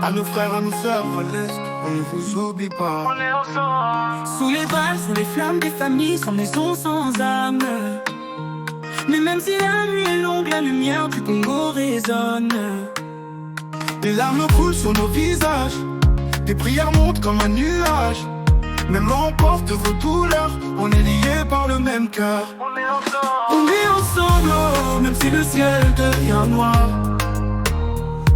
À nos frères, à nos sœurs, on ne vous oublie pas. On est ensemble. Sous les balles, sous les flammes des familles, sans maison, sans âme. Mais même si la nuit est longue, la lumière du Congo résonne. Des larmes coulent sur nos visages, des prières montent comme un nuage. Même l'emporte vos douleurs, on est liés par le même cœur. On est ensemble. On est ensemble, oh, même si le ciel devient noir.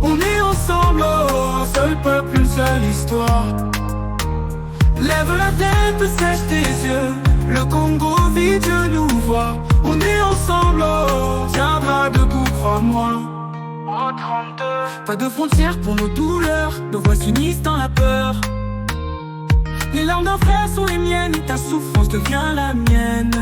On est ensemble, oh, un seul peuple, une seule histoire. Lève la tête, sèche tes yeux, le Congo vit, Dieu nous voit. On est ensemble, oh, tiendra debout, crois-moi. En 32. Pas de frontières pour nos douleurs, nos voix s'unissent dans la peur. Les larmes d'un frère sont les miennes et ta souffrance devient la mienne.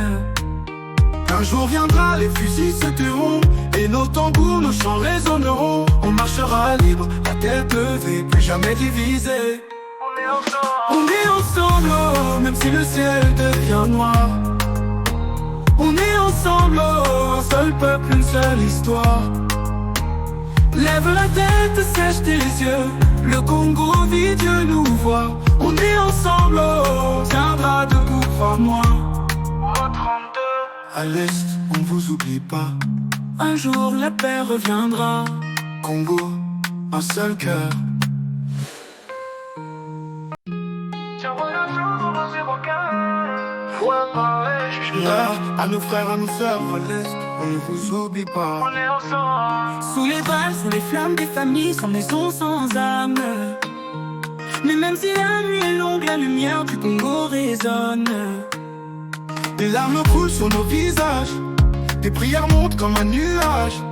Un jour viendra, les fusils se tairont et nos tambours, nos chants résonneront. On marchera libre, la tête levée, plus jamais divisé. On est ensemble. On est ensemble, oh, même si le ciel devient noir. On est ensemble, oh, un seul peuple, une seule histoire. Lève la tête, sèche tes yeux, le Congo vit, Dieu nous voit. On est ensemble, oh, tiendra debout, crois-moi. En 32. À l'Est, on ne vous oublie pas. Un jour la paix reviendra. Congo, un seul cœur. À nos frères, à nos sœurs, on ne vous oublie pas. On est ensemble. Sous les balles, sous les flammes des familles, sans maison, sans âme. Mais même si la nuit est longue, la lumière du Congo résonne. Des larmes coulent sur nos visages, des prières montent comme un nuage.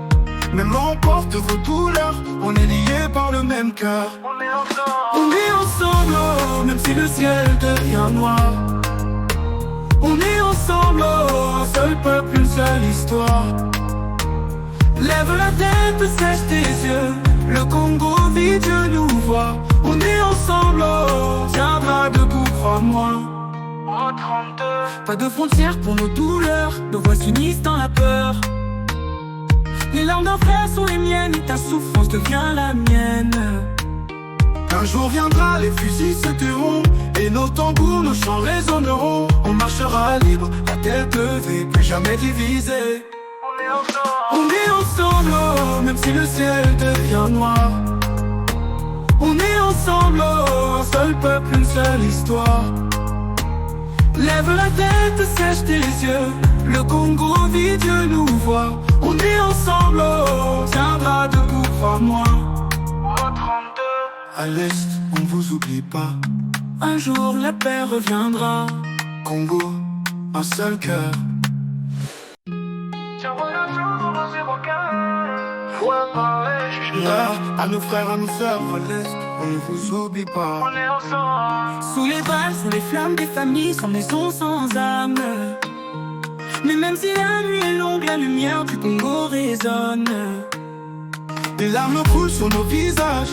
Même l'emporte vos douleurs, on est liés par le même cœur. On est ensemble. On est ensemble, oh, même si le ciel devient noir. On est ensemble, oh, un seul peuple, une seule histoire. Lève la tête, sèche tes yeux, le Congo vit, Dieu nous voit. On est ensemble, oh, tiendra debout, crois-moi. En 32. Pas de frontières pour nos douleurs, nos voix s'unissent dans la peur. Les larmes d'un frère sont les miennes et ta souffrance devient la mienne. Un jour viendra, les fusils se tairont et nos tambours, nos chants résonneront. On marchera libre, la tête levée, plus jamais divisé. On est ensemble. On est ensemble, oh, même si le ciel devient noir. On est ensemble, oh, un seul peuple, une seule histoire. Lève la tête, sèche tes yeux, le Congo vit, Dieu nous voit. On est ensemble, oh, tiendra debout, crois-moi. En 32. À l'Est, on ne vous oublie pas. Un jour la paix reviendra. Congo, un seul cœur. À nos frères, à nos sœurs, on ne vous oublie pas. On est ensemble. Sous les balles, sous les flammes des familles, sans maison, sans âme. Mais même si la nuit est longue, la lumière du Congo résonne. Des larmes coulent sur nos visages,